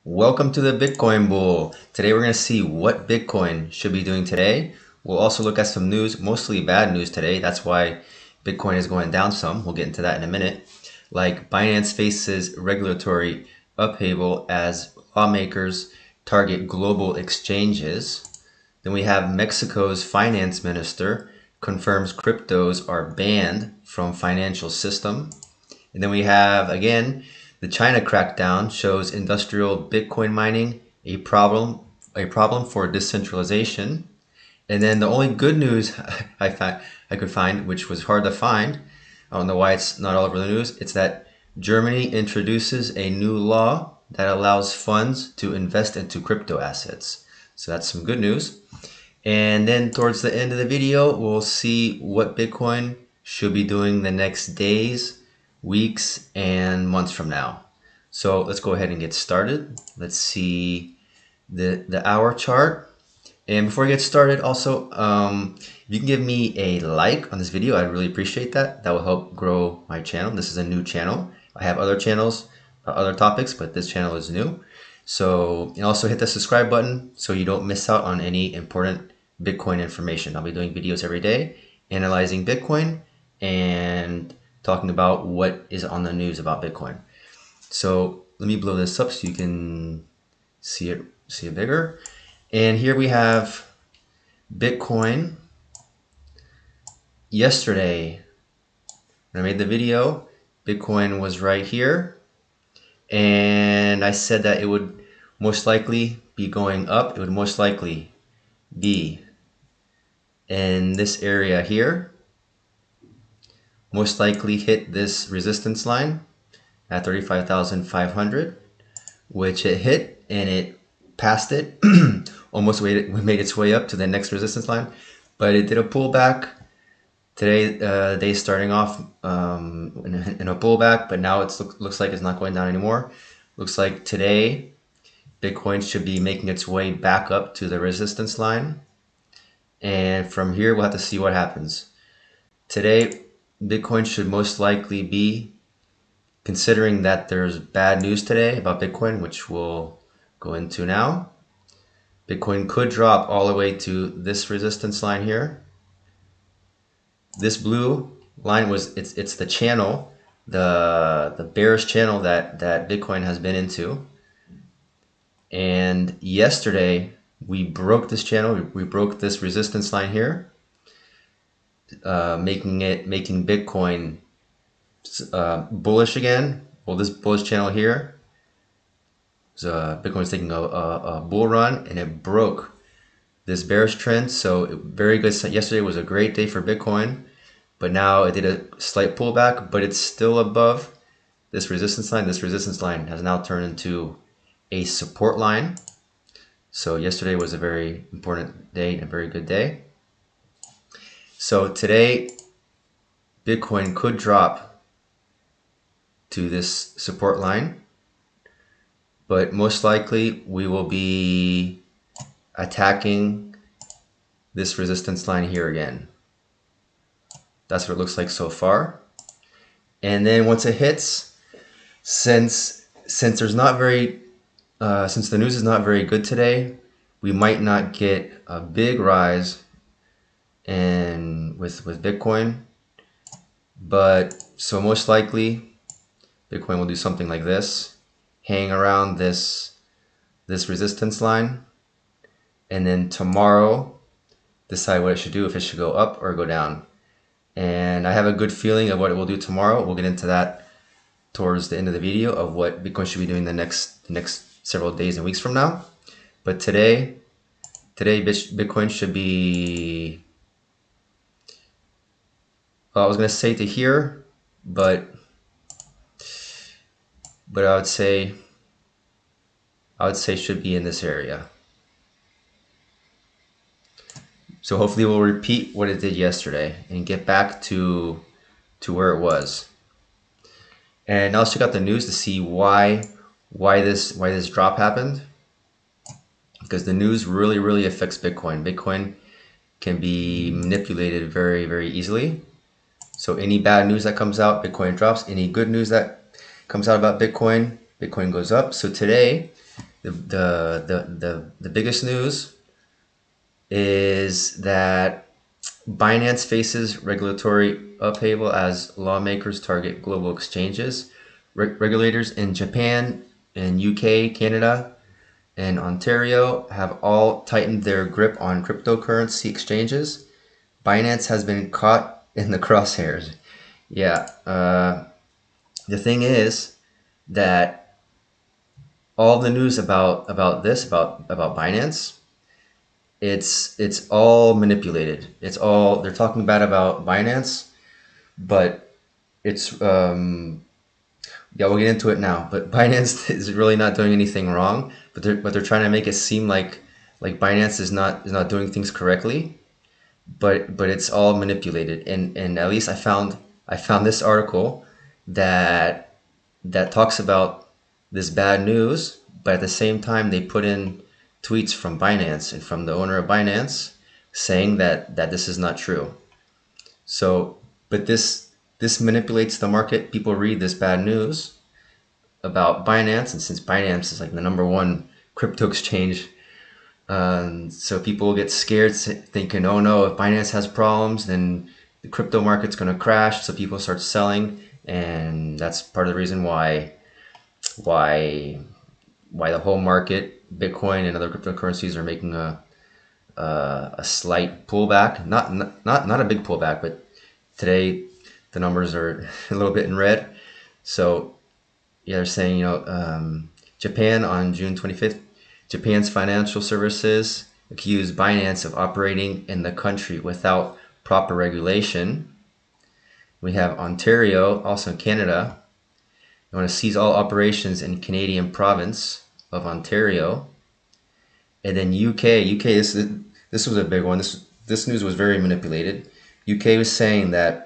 Welcome to the Bitcoin Bull. Today we're going to see what Bitcoin should be doing today. We'll also look at some news, mostly bad news today. That's why Bitcoin is going down some. We'll get into that in a minute. Like Binance faces regulatory upheaval as lawmakers target global exchanges. Then we have Mexico's finance minister confirms cryptos are banned from financial system. And then we have, again, the China crackdown shows industrial Bitcoin mining a problem for decentralization. And then the only good news I could find, which was hard to find, I don't know why it's not all over the news, it's that Germany introduces a new law that allows funds to invest into crypto assets. So that's some good news. And then towards the end of the video, we'll see what Bitcoin should be doing the next days, weeks, and months from now. So let's go ahead and get started. Let's see the hour chart. And before we get started, also, if you can give me a like on this video, I'd really appreciate that. That will help grow my channel. This is a new channel. I have other channels, other topics, but this channel is new. So, and also hit the subscribe button so you don't miss out on any important Bitcoin information. I'll be doing videos every day, analyzing Bitcoin and talking about what is on the news about Bitcoin. So let me blow this up so you can see it bigger. And here we have Bitcoin. Yesterday, when I made the video, Bitcoin was right here. And I said that it would most likely be going up. It would most likely be in this area here. Most likely hit this resistance line at 35,500, which it hit, and it passed it, almost made its way up to the next resistance line, but it did a pullback. Today, the day starting off in a pullback, but now it looks like it's not going down anymore. Looks like today, Bitcoin should be making its way back up to the resistance line. And from here, we'll have to see what happens. Today, Bitcoin should most likely be, considering that there's bad news today about Bitcoin, which we'll go into now. Bitcoin could drop all the way to this resistance line here. This blue line it's the channel, the bearish channel that Bitcoin has been into. And yesterday we broke this channel. We broke this resistance line here, making Bitcoin bullish again. Well, this bullish channel here, so Bitcoin was taking a bull run, and it broke this bearish trend. So very good. Yesterday was a great day for Bitcoin, but now it did a slight pullback, but it's still above this resistance line. This resistance line has now turned into a support line. So yesterday was a very important day and a very good day. So today, Bitcoin could drop to this support line, but most likely we will be attacking this resistance line here again. That's what it looks like so far. And then once it hits, since there's not very since the news is not very good today, we might not get a big rise with Bitcoin, but so most likely Bitcoin will do something like this, hang around this resistance line, and then tomorrow decide what it should do, if it should go up or go down. And I have a good feeling of what it will do tomorrow. We'll get into that towards the end of the video of what Bitcoin should be doing the next several days and weeks from now. But today Bitcoin should be, well, I was going to say to here, but I would say should be in this area. So hopefully we'll repeat what it did yesterday and get back to where it was. And now let's check out the news to see why this drop happened. Because the news really affects Bitcoin. Bitcoin can be manipulated very, very easily. So any bad news that comes out, Bitcoin drops. Any good news that comes out about Bitcoin, Bitcoin goes up. So today, The biggest news is that Binance faces regulatory upheaval as lawmakers target global exchanges. Regulators in Japan, in UK, Canada, and Ontario have all tightened their grip on cryptocurrency exchanges. Binance has been caught in the crosshairs. Yeah, the thing is that all the news about Binance, it's all manipulated. It's all, they're talking bad about Binance, but it's yeah, we'll get into it now. But Binance is really not doing anything wrong, but they're trying to make it seem like Binance is not doing things correctly, but it's all manipulated. And at least I found this article that talks about this bad news, but at the same time they put in tweets from Binance and from the owner of Binance saying that this is not true. So, but this manipulates the market. People read this bad news about Binance, and since Binance is like the number one crypto exchange, so people get scared, thinking, "Oh no, if Binance has problems, then the crypto market's going to crash." So people start selling, and that's part of the reason why the whole market, Bitcoin and other cryptocurrencies, are making a slight pullback. Not a big pullback, but today the numbers are a little bit in red. So yeah, they're saying, Japan on June 25th, Japan's financial services accused Binance of operating in the country without proper regulation. We have Ontario, also in Canada. They want to seize all operations in Canadian province of Ontario. And then UK, this was a big one. This news was very manipulated. UK was saying that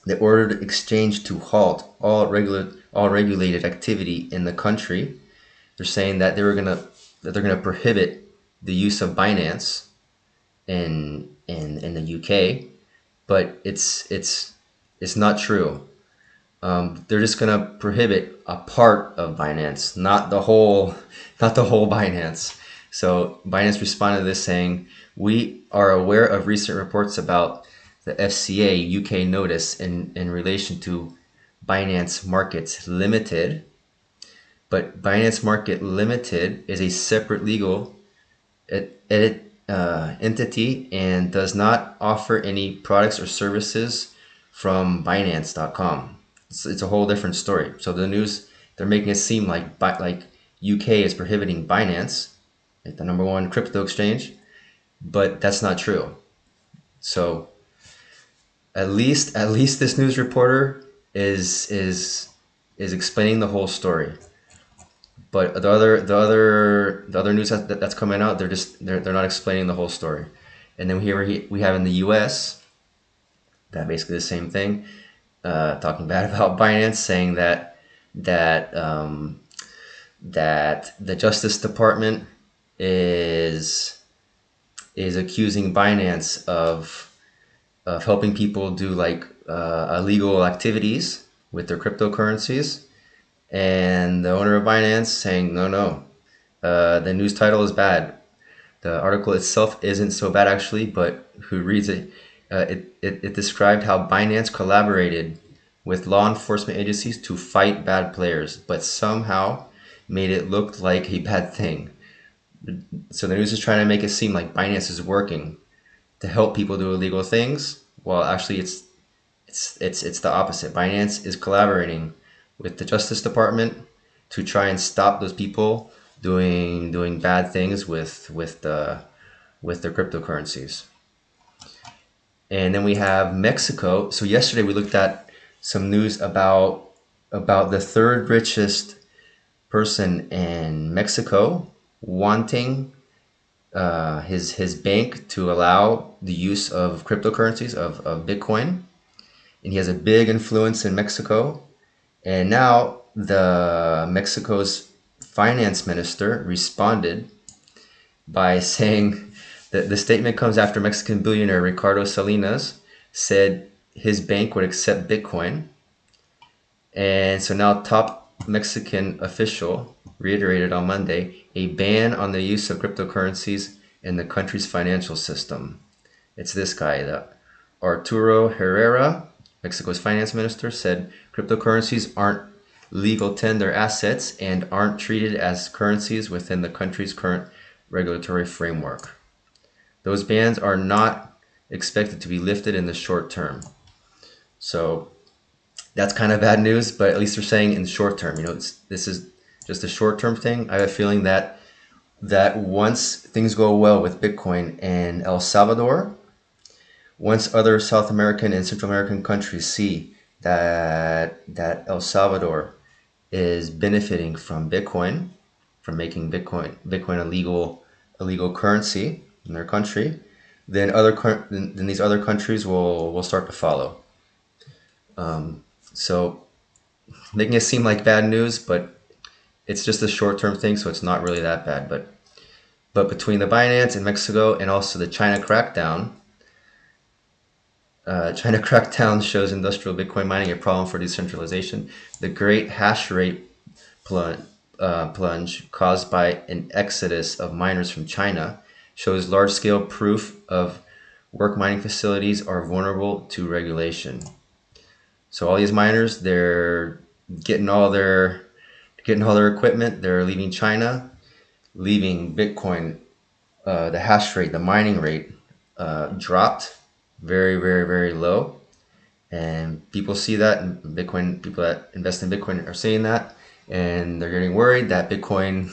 they ordered exchange to halt all regulated activity in the country. They're saying that they're gonna prohibit the use of Binance in the UK, but it's not true. They're just gonna prohibit a part of Binance, not the whole Binance. So Binance responded to this saying, "We are aware of recent reports about the FCA UK notice in relation to Binance Markets Limited, but Binance Market Limited is a separate legal entity and does not offer any products or services from Binance.com." It's a whole different story. So the news, they're making it seem like UK is prohibiting Binance, like the number one crypto exchange, but that's not true. So at least this news reporter is explaining the whole story. But the other news that's coming out, they're not explaining the whole story. And then here we have in the U.S. that basically the same thing, talking bad about Binance, saying that the Justice Department is accusing Binance of helping people do like illegal activities with their cryptocurrencies. And the owner of Binance saying, no, the news title is bad. The article itself isn't so bad actually, but who reads it? It described how Binance collaborated with law enforcement agencies to fight bad players, but somehow made it look like a bad thing. So the news is trying to make it seem like Binance is working to help people do illegal things. Well, actually, it's the opposite. Binance is collaborating with the Justice Department to try and stop those people doing bad things with their cryptocurrencies. And then we have Mexico. So yesterday we looked at some news about the third richest person in Mexico wanting his bank to allow the use of cryptocurrencies of Bitcoin. And he has a big influence in Mexico. And now the Mexico's finance minister responded by saying that the statement comes after Mexican billionaire Ricardo Salinas said his bank would accept Bitcoin. And so now top Mexican official reiterated on Monday a ban on the use of cryptocurrencies in the country's financial system. It's this guy, Arturo Herrera, Mexico's finance minister, said cryptocurrencies aren't legal tender assets and aren't treated as currencies within the country's current regulatory framework. Those bans are not expected to be lifted in the short term. So that's kind of bad news, but at least they're saying in the short term. This is just a short term thing. I have a feeling that once things go well with Bitcoin and El Salvador, once other South American and Central American countries see that El Salvador is benefiting from Bitcoin, from making Bitcoin a legal currency in their country, then these other countries will start to follow. So making it seem like bad news, but it's just a short-term thing, so it's not really that bad. But between the Binance in Mexico and also the China crackdown shows industrial Bitcoin mining a problem for decentralization. The great hash rate plunge caused by an exodus of miners from China shows large-scale proof of work mining facilities are vulnerable to regulation. So all these miners, they're getting all their equipment. They're leaving China, leaving Bitcoin. The hash rate, the mining rate, dropped very, very, very low, and people see that. And Bitcoin, people that invest in Bitcoin are seeing that, and they're getting worried that Bitcoin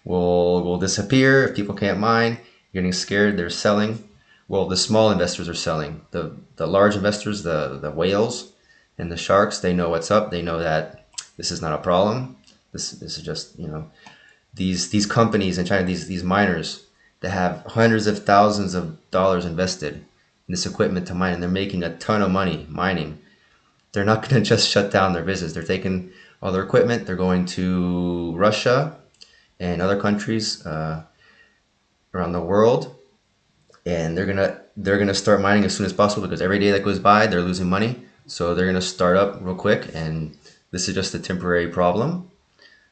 will disappear if people can't mine. Getting scared, they're selling. Well, the small investors are selling. The large investors, the whales and the sharks, they know what's up. They know that this is not a problem. This is just, these companies in China, these miners that have hundreds of thousands of dollars invested in this equipment to mine, and they're making a ton of money mining. They're not going to just shut down their business. They're taking all their equipment. They're going to Russia and other countries around the world, and they're gonna start mining as soon as possible, because every day that goes by, they're losing money. So they're gonna start up real quick, and this is just a temporary problem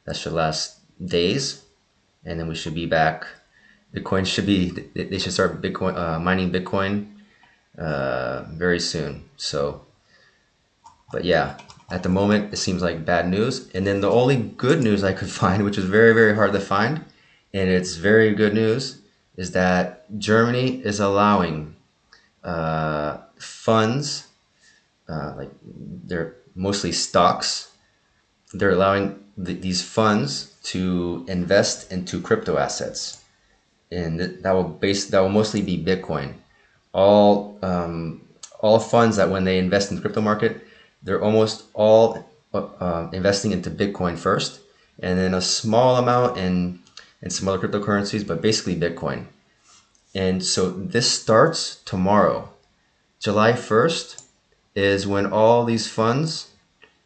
that should last days, and then we should be back. They should start mining Bitcoin very soon. So, but yeah, at the moment it seems like bad news. And then the only good news I could find, which is very, very hard to find, and it's very good news, is that Germany is allowing funds, like they're mostly stocks. They're allowing these funds to invest into crypto assets, and that will mostly be Bitcoin. All funds that when they invest in the crypto market, they're almost all investing into Bitcoin first, and then a small amount in some other cryptocurrencies, but basically Bitcoin. And so this starts tomorrow. July 1st is when all these funds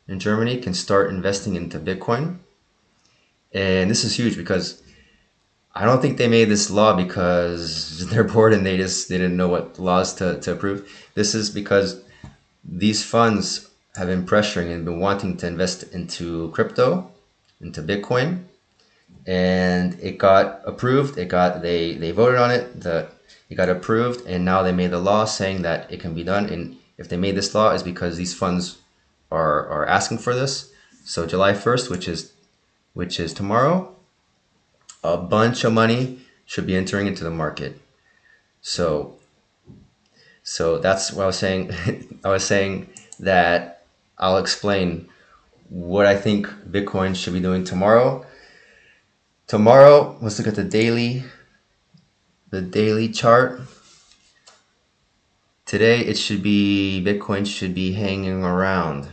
in Germany can start investing into Bitcoin. And this is huge, because I don't think they made this law because they're bored and they didn't know what laws to approve. This is because these funds have been pressuring and been wanting to invest into crypto, into Bitcoin, and it got approved. They voted on it. It got approved, and now they made the law saying that it can be done. And if they made this law, is because these funds are asking for this. So July 1st, which is tomorrow, a bunch of money should be entering into the market. So that's what I was saying. I was saying that I'll explain what I think Bitcoin should be doing tomorrow. Tomorrow, let's look at the daily chart. Today, Bitcoin should be hanging around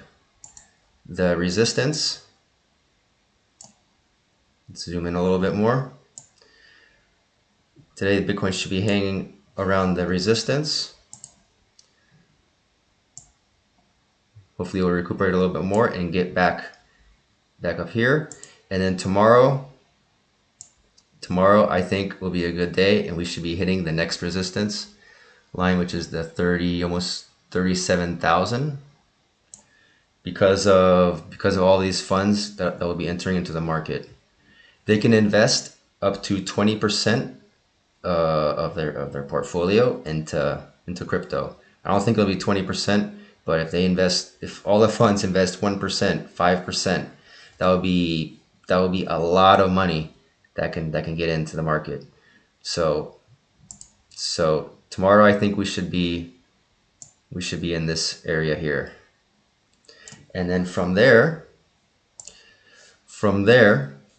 the resistance. Let's zoom in a little bit more. Today, Bitcoin should be hanging around the resistance. Hopefully, it will recuperate a little bit more and get back up here. And then tomorrow, I think, will be a good day, and we should be hitting the next resistance line, which is the almost 37,000. because of all these funds that will be entering into the market. They can invest up to 20% of their portfolio into crypto. I don't think it'll be 20%, but if all the funds invest 1%, 5%, that would be a lot of money that can get into the market. So tomorrow I think we should be in this area here. And then from there,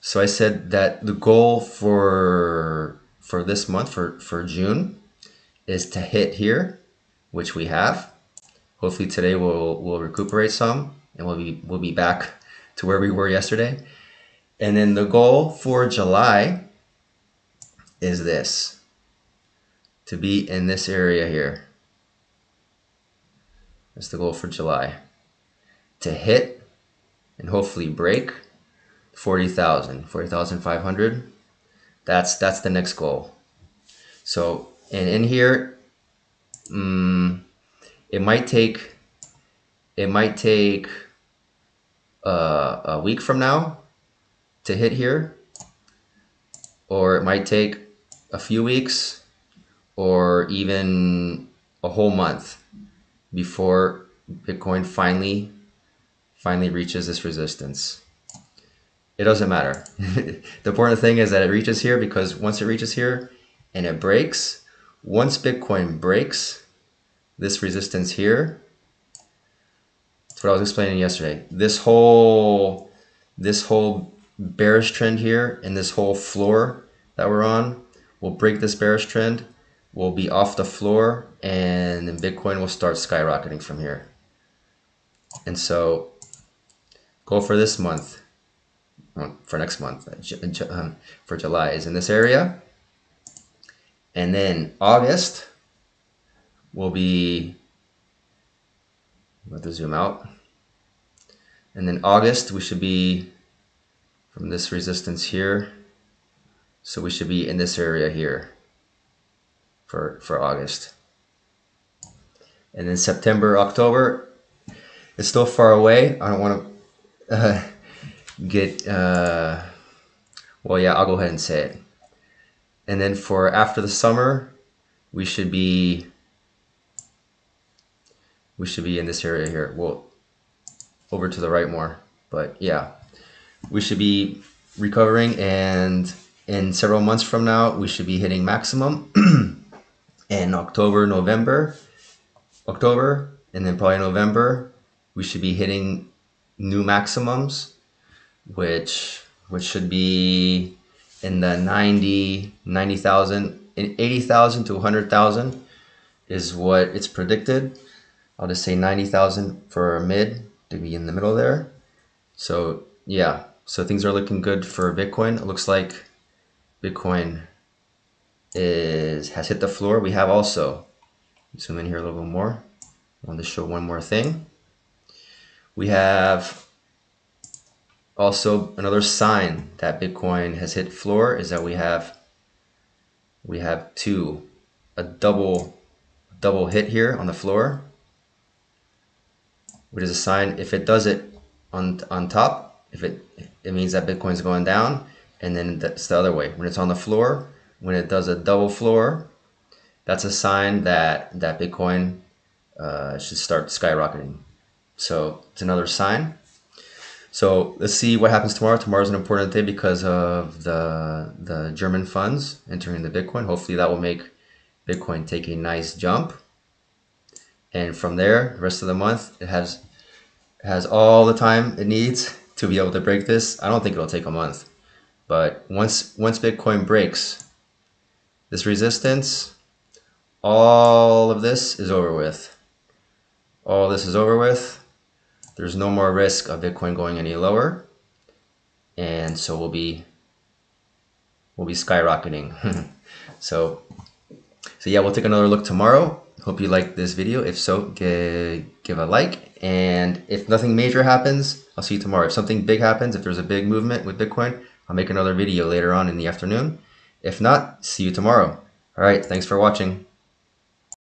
so I said that the goal for this month, for June, is to hit here, which we have. Hopefully today we'll recuperate some, and we'll be back to where we were yesterday. And then the goal for July is this, to be in this area here. That's the goal for July, to hit and hopefully break 40,500. That's the next goal. So, and in here, it might take a week from now to hit here, or it might take a few weeks, or even a whole month before Bitcoin finally reaches this resistance. It doesn't matter. The important thing is that it reaches here, because once it reaches here and it breaks, once Bitcoin breaks this resistance here, that's what I was explaining yesterday. This whole bearish trend here and this whole floor that we're on will break this bearish trend. We'll be off the floor, and then Bitcoin will start skyrocketing from here. And so, goal for this month, for next month, for July, is in this area. And then August will be, let me zoom out. And then August, we should be from this resistance here. So we should be in this area here for August. And then September, October, it's still far away. I don't want to get, well, yeah, I'll go ahead and say it. And then for after the summer, we should be in this area here. Well, over to the right more, but yeah, we should be recovering, and in several months from now, we should be hitting maximum. In October, and then probably November, we should be hitting new maximums, which should be in the 90,000, 80,000 to 100,000 is what it's predicted. I'll just say 90,000 for a mid, to be in the middle there. So yeah, so things are looking good for Bitcoin. It looks like Bitcoin has hit the floor. We have also, zoom in here a little bit more. I want to show one more thing. We have also another sign that Bitcoin has hit floor, is that we have a double hit here on the floor, which is a sign. If it does it on top, if it means that Bitcoin's going down, and then that's the other way. When it's on the floor, when it does a double floor, that's a sign that Bitcoin should start skyrocketing. So it's another sign. So let's see what happens tomorrow. Tomorrow's an important day because of the German funds entering the Bitcoin. Hopefully that will make Bitcoin take a nice jump. And from there, the rest of the month, it has all the time it needs to be able to break this. I don't think it'll take a month. But once Bitcoin breaks this resistance, all of this is over with. All this is over with. There's no more risk of Bitcoin going any lower. And so we'll be skyrocketing. So yeah, we'll take another look tomorrow. Hope you liked this video. If so, give a like. And if nothing major happens, I'll see you tomorrow. If something big happens, if there's a big movement with Bitcoin, I'll make another video later on in the afternoon. If not, see you tomorrow. All right, thanks for watching.